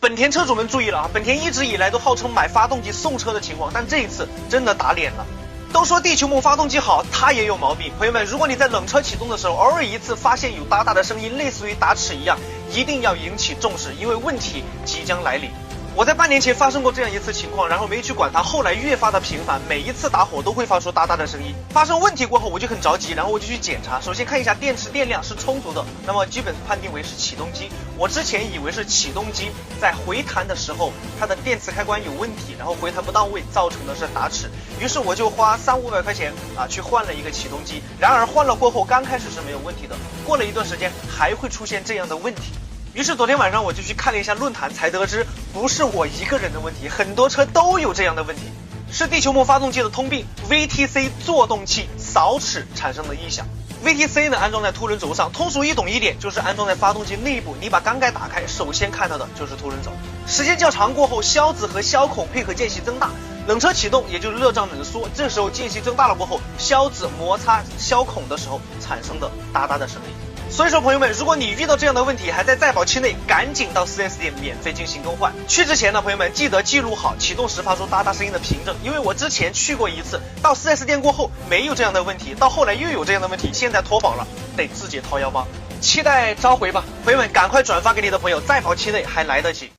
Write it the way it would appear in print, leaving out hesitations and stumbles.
本田车主们注意了啊，本田一直以来都号称买发动机送车的情况，但这一次真的打脸了。都说地球梦发动机好，它也有毛病。朋友们，如果你在冷车启动的时候，偶尔一次发现有哒哒的声音，类似于打齿一样，一定要引起重视，因为问题即将来临。我在半年前发生过这样一次情况，然后没去管它，后来越发的频繁，每一次打火都会发出哒哒的声音。发生问题过后，我就很着急，然后我就去检查。首先看一下电池电量是充足的，那么基本判定为是启动机。我之前以为是启动机在回弹的时候，它的电磁开关有问题，然后回弹不到位，造成的是打齿。于是我就花300-500块钱去换了一个启动机。然而换了过后，刚开始是没有问题的，过了一段时间还会出现这样的问题。于是昨天晚上我就去看了一下论坛，才得知不是我一个人的问题，很多车都有这样的问题，是地球梦发动机的通病 VTC 作动器扫齿产生的异响。VTC 呢安装在凸轮轴上，通俗易懂一点就是安装在发动机内部，你把缸盖打开，首先看到的就是凸轮轴。时间较长过后，销子和销孔配合间隙增大，冷车启动也就是热胀冷缩，这时候间隙增大了过后，销子摩擦销孔的时候产生的哒哒的声音。所以说朋友们，如果你遇到这样的问题还在保期内，赶紧到 4S 店免费进行更换。去之前呢，朋友们记得记录好启动时发出哒哒声音的凭证，因为我之前去过一次，到 4S 店过后没有这样的问题，到后来又有这样的问题，现在脱保了，得自己掏腰包。期待召回吧，朋友们赶快转发给你的朋友，在保期内还来得及。